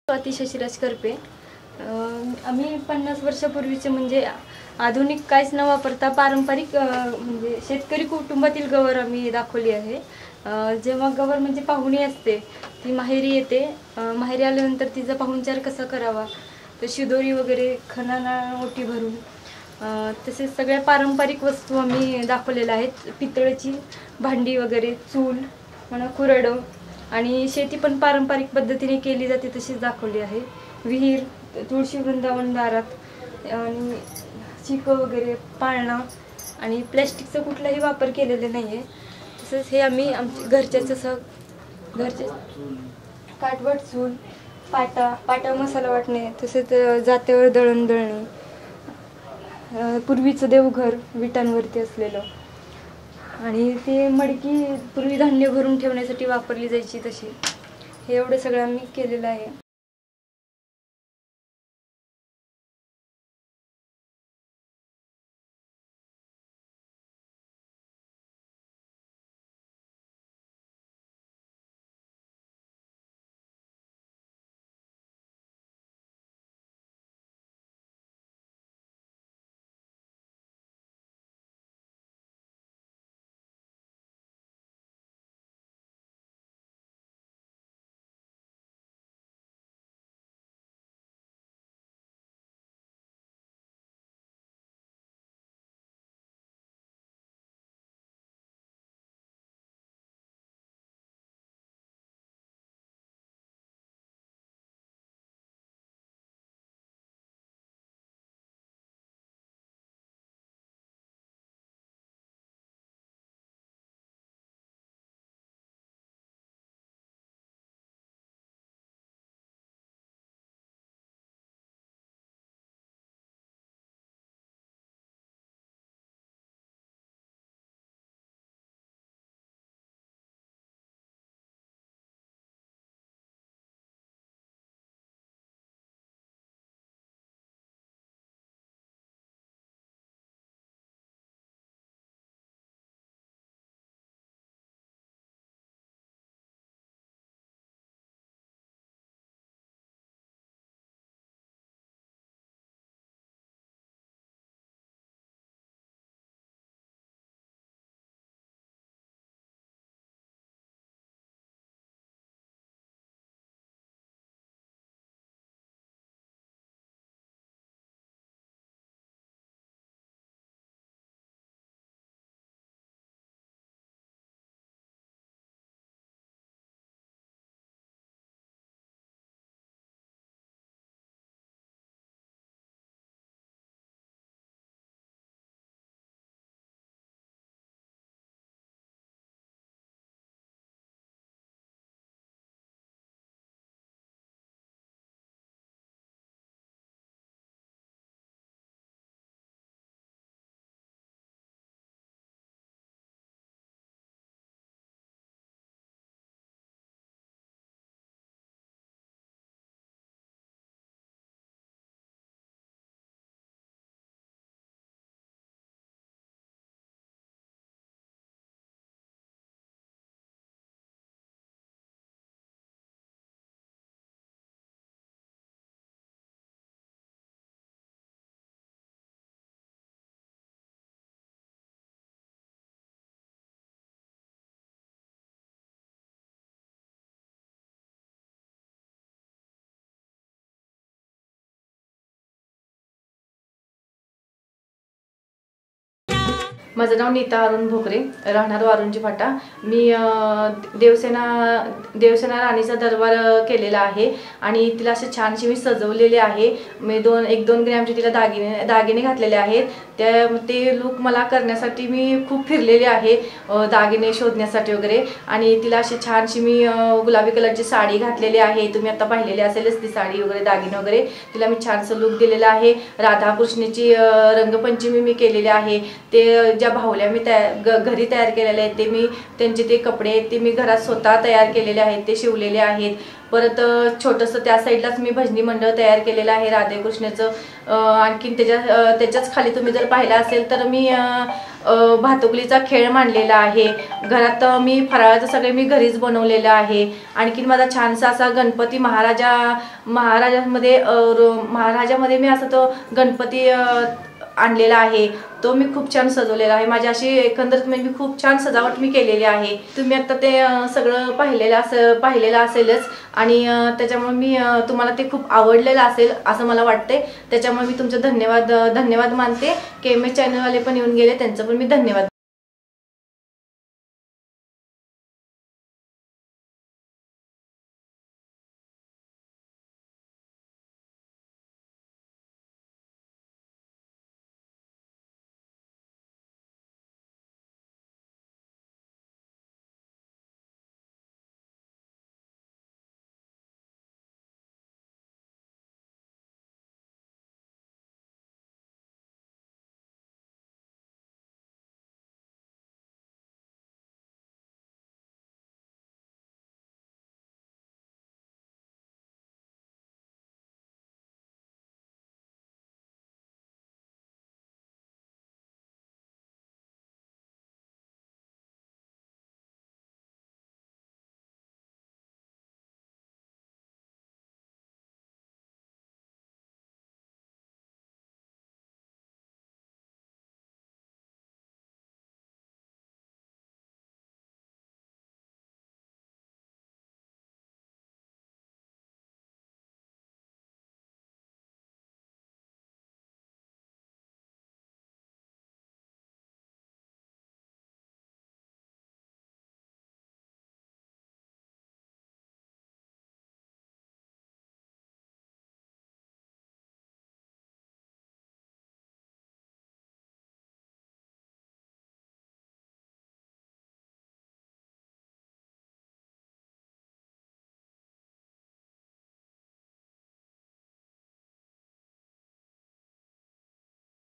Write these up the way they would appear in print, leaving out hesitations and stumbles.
स्वाती शशिराज करपे. आम्ही 50 वर्षापूर्वीचे म्हणजे आधुनिक काहीच न वापरता पारंपरिक म्हणजे शेतकरी कुटुंबातील गवर आम्ही दाखवली आहे. जेव्हा गवर म्हणजे पाहुणी असते ती माहेरी येते, माहेरी आल्यानंतर तिचा पाहुणचार कसा करावा तर शिदोरी वगैरे खणाना ओटी भरून तसेच सगळ्या पारंपरिक वस्तू आम्ही दाखवलेल्या आहेत. पितळेची भांडी वगैरे, चूल म्हणा, कुऱ्हाड आणि शेती पण पारंपरिक पद्धतीने केली जाते तशीच दाखवली आहे. विहीर, तुळशी वृंदावन दारात आणि चिकं वगैरे पाळणा आणि प्लॅस्टिकचा कुठलाही वापर केलेला नाही आहे. तसंच हे आम्ही आमच्या घरचे काटवट चूल, पाटा मसाला वाटणे, तसेच जात्यावर दळण दळणे, पूर्वीचं देवघर विटांवरती असलेलं आणि ते मडकी पूर्वी धान्य भरून ठेवण्यासाठी वापरली जायची तशी, हे एवढं सगळं आम्ही केलेलं आहे. माझं नाव नीता अरुण भोकरे, राहणार वारुंजी फाटा. मी देवसेना राणीचा दरबार केलेला आहे आणि तिला असे छानशी मी सजवलेले आहे. मी 1-2 ग्रॅमचे तिला दागिने घातलेले आहेत. ते लुक मला करण्यासाठी मी खूप फिरलेले आहे, दागिने शोधण्यासाठी वगैरे. आणि तिला अशी छानशी मी गुलाबी कलरची साडी घातलेली आहे. तुम्ही आता पाहिलेली असेलच ती साडी वगैरे, दागिने वगैरे. तिला मी छानसं लुक दिलेला आहे. राधाकृष्णाची रंगपंचमी मी केलेली आहे. ते ज्या बाहुल्या मी घरी तयार केलेल्या आहेत, त्यांचे ते कपडे ते मी घरात स्वतः तयार केलेले आहेत, ते शिवलेले आहेत. परत छोटंसं त्या साईडलाच मी भजनी मंडळ तयार केलेलं आहे राधेकृष्णाचं. आणखीन त्याच्याच खाली तुम्ही जर पाहिलं असेल तर मी भातुकलीचा खेळ मांडलेला आहे. घरात मी फराळाचं सगळे मी घरीच बनवलेलं आहे. आणखीन माझा छानसा असा गणपती महाराजामध्ये मी असा तो गणपती आणलेला आहे. तो मी खूप छान सजवलेला आहे. माझी अशी एकंदरीत मी खूप छान सजावट मी केलेली आहे. तुम्ही आता ते सगळं पाहिलेलं असेलच आणि त्याच्यामुळे मी तुम्हाला ते खूप आवडलेलं असेल असं मला वाटते. त्याच्यामुळे मी तुमचे धन्यवाद मानते. KMS चॅनलवाले पण येऊन गेले, त्यांचं पण मी धन्यवाद.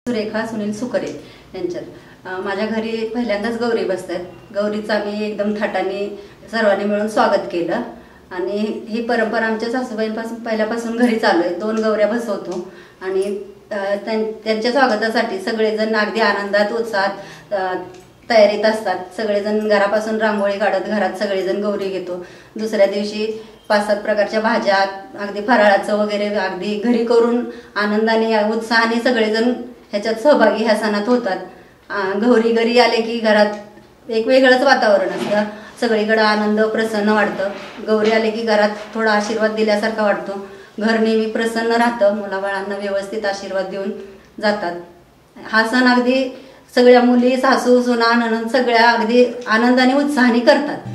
सुरेखा सुनील सुकरे यांच्यात माझ्या घरी पहिल्यांदाच गौरी बसतात. गौरीचं आम्ही एकदम थाटाने सर्वांनी मिळून स्वागत केलं आणि ही परंपरा आमच्या सासूबाईंपासून पहिल्यापासून घरी चालू आहे. 2 गौऱ्या बसवतो आणि त्यांच्या स्वागतासाठी सगळेजण अगदी आनंदात उत्साहात तयारीत असतात. सगळेजण घरापासून रांगोळी काढत घरात सगळेजण गौरी घेतो. दुसऱ्या दिवशी 5-7 प्रकारच्या भाज्या अगदी फराळाचं वगैरे अगदी घरी करून आनंदाने उत्साहाने सगळेजण ह्याच्यात सहभागी ह्या सणात होतात. गौरी घरी आले की घरात एक वेगळंच वातावरण असतं. सगळीकडे आनंद प्रसन्न वाटतं. गौरी आले की घरात थोडा आशीर्वाद दिल्यासारखा वाटतो. घर नेहमी प्रसन्न राहतं. मुलाबाळांना व्यवस्थित आशीर्वाद देऊन जातात. हा सण अगदी सगळ्या मुली, सासू, सुना, नणंद सगळ्या अगदी आनंदाने उत्साहाने करतात.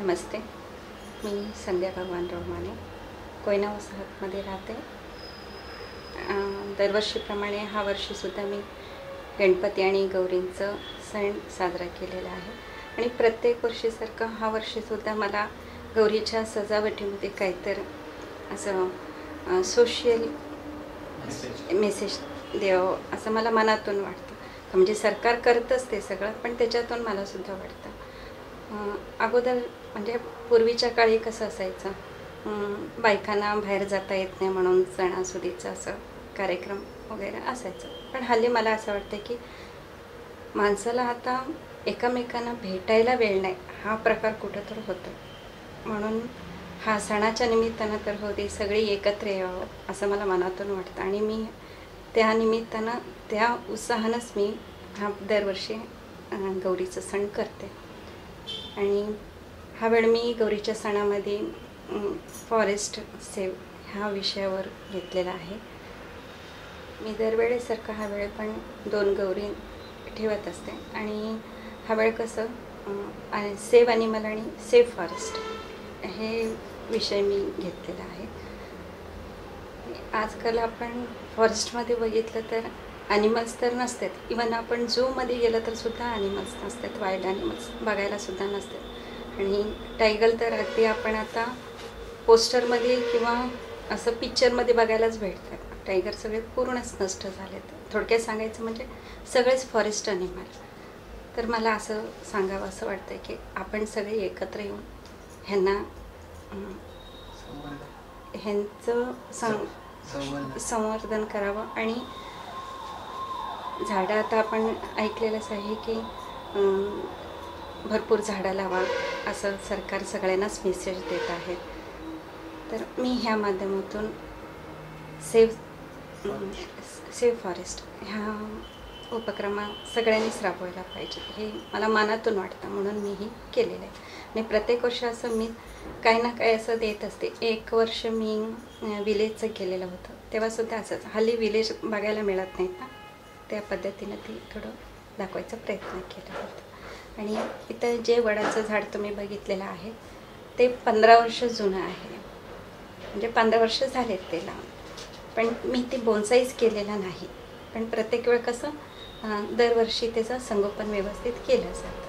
नमस्ते, मी संध्या भगवान रोमाने कोयना वसाहतमध्ये राहते. दरवर्षीप्रमाणे हा वर्षीसुद्धा मी गणपती आणि गौरींचं सण साजरा केलेला आहे आणि प्रत्येक वर्षीसारखं हा वर्षीसुद्धा मला गौरीच्या सजावटीमध्ये काहीतरी असं सोशल मेसेज द्यावं असं मला मनातून वाटतं. म्हणजे सरकार करतंच ते सगळं, पण त्याच्यातून मलासुद्धा वाटतं. अगोदर म्हणजे पूर्वीच्या काळी कसं असायचं, बायकांना बाहेर जाता येत नाही म्हणून सणासुदीचं असं कार्यक्रम वगैरे असायचं. पण हल्ली मला असं वाटतं की माणसाला आता एकमेकांना भेटायला वेळ नाही, हा प्रकार कुठं तर होतो. म्हणून हा सणाच्या निमित्तानं तर होते सगळे एकत्र यावं असं मला मनातून वाटतं आणि मी त्या निमित्तानं त्या उत्साहानंच मी हा दरवर्षी गौरीचं सण करते. आणि हा वेळ मी गौरीच्या सणामध्ये फॉरेस्ट सेव ह्या विषयावर घेतलेला आहे. मी दरवेळेसारखं हा वेळ पण 2 गौरी ठेवत असते आणि हा वेळ कसं सेव्ह ॲनिमल आणि सेव्ह फॉरेस्ट हे विषय मी घेतलेला आहे. आजकाल आपण फॉरेस्टमध्ये बघितलं तर ॲनिमल्स तर नसतात. इवन आपण झूमध्ये गेलं तर सुद्धा ॲनिमल्स नसतात, वाईल्ड ॲनिमल्स बघायलासुद्धा नसतात. आणि टायगर तर अगदी आपण आता पोस्टरमध्ये किंवा असं पिक्चरमध्ये बघायलाच भेटतात. टायगर सगळे पूर्णच नष्ट झालेत. थोडक्यात सांगायचं म्हणजे सगळेच फॉरेस्ट ॲनिमल. तर मला असं सांगावं असं वाटतं की आपण सगळे एकत्र येऊन ह्यांचं संवर्धन करावं. आणि झाडं आता आपण ऐकलेलंच आहे की भरपूर झाडं लावा असं सरकार सगळ्यांनाच मेसेज देत आहे. तर मी ह्या माध्यमातून सेव्ह फॉरेस्ट ह्या उपक्रम सगळ्यांनीच राबवायला पाहिजे हे मला मनातून वाटतं, म्हणून मी ही केलेलं आहे. आणि प्रत्येक वर्ष असं मी काही ना काही असं देत असते. एक वर्ष मी विलेजचं केलेलं होतं, तेव्हासुद्धा असंच. हल्ली विलेज बघायला मिळत नाहीत ना, त्या पद्धतीनं ती थोडं दाखवायचा प्रयत्न केला होता. आणि इथं जे वडाचं झाड तुम्ही बघितलेलं आहे ते 15 वर्ष जुनं आहे. म्हणजे 15 वर्ष झालेत ते लावून. पण मी ते बोन्साईज केलेला नाही. पण प्रत्येक वेळ कसं दरवर्षी त्याचं संगोपन व्यवस्थित केलं जातं.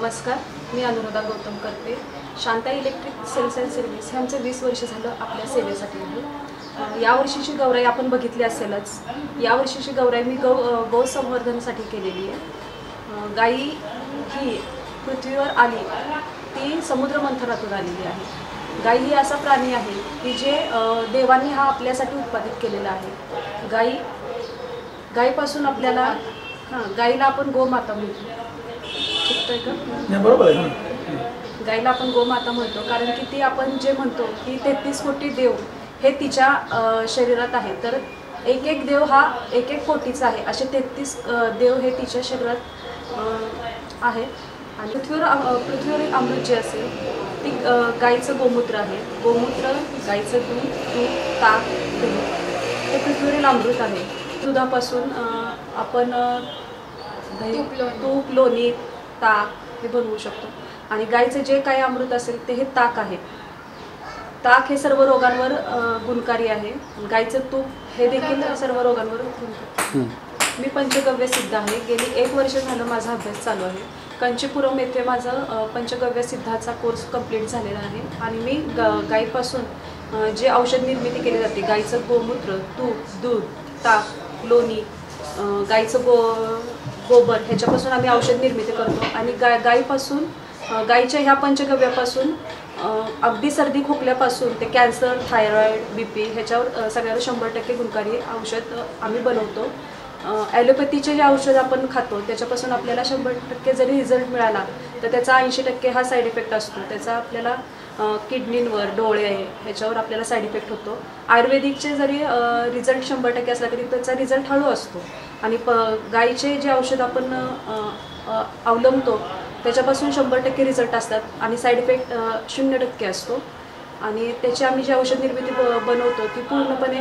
नमस्कार, मी अनुराधा गौतम करते. Shanta electric sales and service हे आमचं 20 वर्ष झालं आपल्या सेवेसाठी आहे. यावर्षीची गौराई आपण बघितली असेलच. यावर्षीची गौराई मी गौ संवर्धनासाठी केलेली आहे. गाई ही पृथ्वीवर आली ती समुद्र मंथनातून आलेली आहे. गाई ही असा प्राणी आहे की जे देवांनी हा आपल्यासाठी उत्पादित केलेला आहे. गाईपासून आपल्याला गाईला आपण गोमाता म्हणतो. चुकतंय का? बरोबर आहे. गाईला आपण गोमाता म्हणतो कारण की ती आपण जे म्हणतो की 33 कोटी देव हे तिच्या शरीरात आहे. तर एक एक देव हा एक एक कोटीचा आहे. असे 33 देव हे तिच्या शरीरात आहे. आणि पृथ्वीवरील अमृत जे असेल ती गाईचं गोमूत्र आहे. गोमूत्र, गाईचं दूध, ताक, दही हे पृथ्वीवरील अमृत आहे. दुधापासून आपण दही, तूप, लोणी, ताक हे बनवू शकतो. आणि गाईचं जे काही अमृत असेल ते हे ताक आहे. ताक हे सर्व रोगांवर गुणकारी आहे. गाईचं तूप हे देखील सर्व रोगांवर गुणकारी. मी पंचगव्य सिद्ध आहे. गेली 1 वर्ष झालं माझा अभ्यास चालू आहे. कंचीपुरम येथे माझं पंचगव्य सिद्धाचा कोर्स कंप्लीट झालेला आहे. आणि मी गाईपासून जे औषध निर्मिती केली जाते, गाईचं गोमूत्र, तूप, दूध, ताक, लोणी, गाईचं गोबर ह्याच्यापासून आम्ही औषध निर्मिती करतो. आणि गाईपासून गाईच्या ह्या पंचगव्यापासून अगदी सर्दी खोकल्यापासून ते कॅन्सर, थायरॉईड, BP ह्याच्यावर सगळ्यावर 100% गुणकारी औषध आम्ही बनवतो. ॲलोपॅथीचे जे औषध आपण खातो त्याच्यापासून आपल्याला 100% जरी रिझल्ट मिळाला तर त्याचा 80% हा साईड इफेक्ट असतो. त्याचा आपल्याला किडनींवर, डोळे ह्याच्यावर आपल्याला साईड इफेक्ट होतो. आयुर्वेदिकचे जरी रिझल्ट 100% असला तरी त्याचा रिझल्ट हळू असतो. आणि गाईचे जे औषध आपण अवलंबतो त्याच्यापासून 100% रिझल्ट असतात आणि साईड इफेक्ट 0% असतो. आणि त्याची आम्ही जी औषध निर्मिती बनवतो ती पूर्णपणे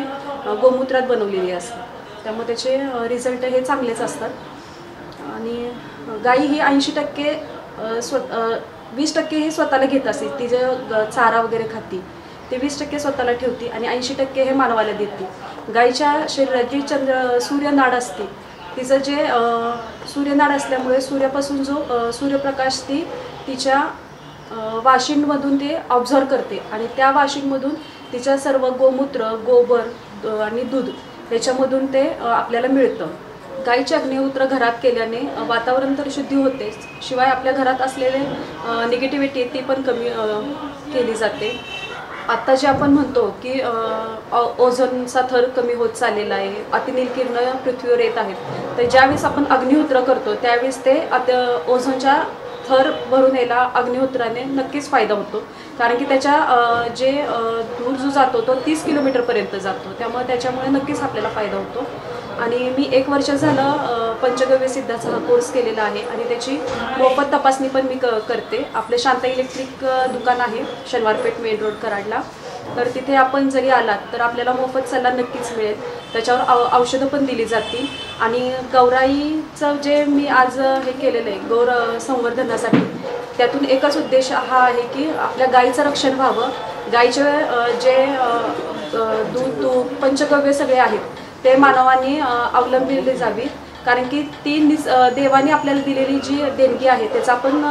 गोमूत्रात बनवलेली असते. त्यामुळे त्याचे रिझल्ट हे चांगलेच असतात. आणि गाई ही 80% 20% हे स्वतःला घेत असते. ती जे चारा वगैरे खाती ते 20% स्वतःला ठेवते आणि 80% हे मानवाला देते. गाईच्या शरीरात जी सूर्यनाड असते तिचं जे सूर्यनाड असल्यामुळे सूर्यापासून जो सूर्यप्रकाश ती तिच्या वाशिंडमधून ते ऑब्झर्व करते. आणि त्या वाशिंडमधून तिच्या सर्व गोमूत्र, गोबर आणि दूध याच्यामधून ते आपल्याला मिळतं. गाईचे अग्निहोत्र घरात केल्याने वातावरण तर शुद्धी होतेच, शिवाय आपल्या घरात असलेले निगेटिव्हिटी ती पण कमी केली जाते. आत्ता जे आपण म्हणतो की ओझोनचा थर कमी होत चाललेला आहे, अतिनील किरणं पृथ्वीवर येत आहेत, तर ज्यावेळेस आपण अग्निहोत्र करतो त्यावेळेस ते ओझोनच्या थर भरून यायला अग्निहोत्राने नक्कीच फायदा होतो. कारण की त्याच्या जे दूर जो जातो तो 30 किलोमीटरपर्यंत जातो. त्याच्यामुळे नक्कीच आपल्याला फायदा होतो. आणि मी 1 वर्ष झालं पंचगव्य सिद्धाचा हा कोर्स केलेला आहे आणि त्याची मोफत तपासणी पण मी करते. आपले शांता इलेक्ट्रिक दुकान आहे शनिवारपेठ मेन रोड कराडला. तर तिथे आपण जरी आलात तर आपल्याला मोफत सल्ला नक्कीच मिळेल. त्याच्यावर औषधं पण दिली जातील. आणि गौराईचं जे मी आज हे केलेलं आहे गौर संवर्धनासाठी, त्यातून एकच उद्देश हा आहे की आपल्या गाईचं रक्षण व्हावं. गाईचे जे दूध, तूप, पंचगव्य सगळे आहेत ते मानवाने अवलंबिले जावी. कारण की ती देवाने आपल्याला दिलेली जी देणगी आहे त्याचं आपण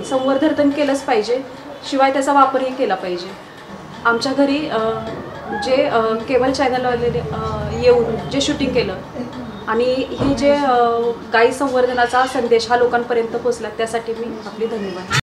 संवर्धन केलंच पाहिजे, शिवाय त्याचा वापरही केला पाहिजे. आमच्या घरी जे केबल चॅनलवाले येऊन जे शूटिंग केलं आणि हे जे गाई संवर्धनाचा संदेश हा लोकांपर्यंत पोहोचला त्यासाठी मी आपली धन्यवाद.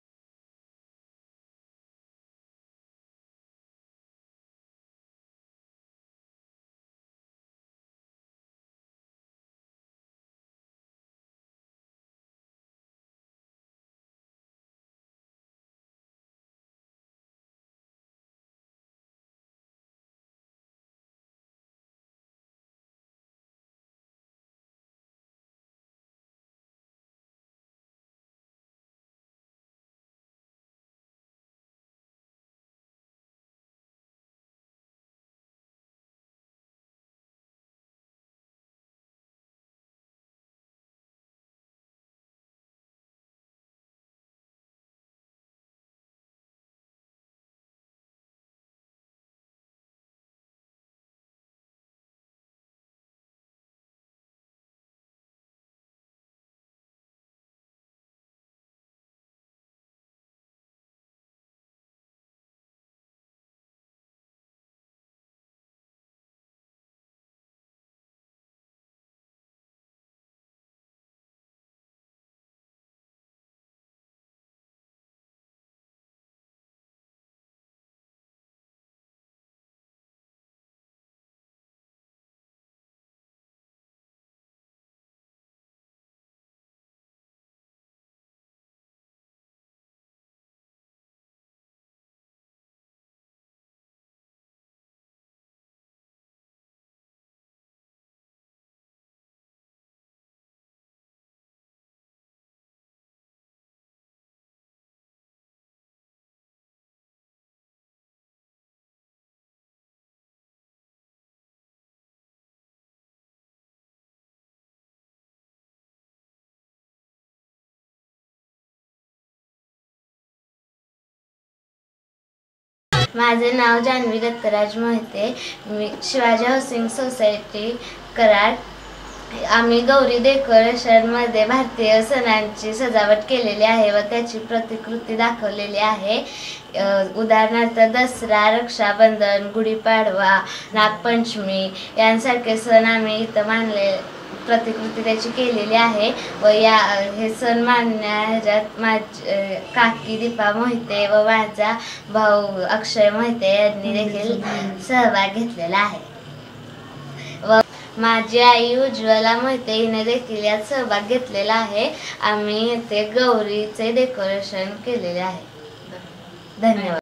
माझे नाव जान्हवी दत्तराज मोहिते. मी शिवाजी हाऊसिंग सोसायटी कराड. आम्ही गौरी डेकोरेशनमध्ये भारतीय सणांची सजावट केलेली आहे व त्याची प्रतिकृती दाखवलेली आहे. उदाहरणार्थ दसरा, रक्षाबंधन, गुढीपाडवा, नागपंचमी यांसारखे सण आम्ही इथं मानले प्रतिकृती त्याची केलेली आहे. व हे सण मानण्या ह्याच्यात काकी दीपा मोहिते व माझा भाऊ अक्षय मोहिते यांनी देखील सहभाग घेतलेला आहे. व माझी आई उज्ज्वला मोहिते हिने देखील यात सहभाग घेतलेला आहे. आम्ही इथे गौरीचे डेकोरेशन केलेले आहे. धन्यवाद.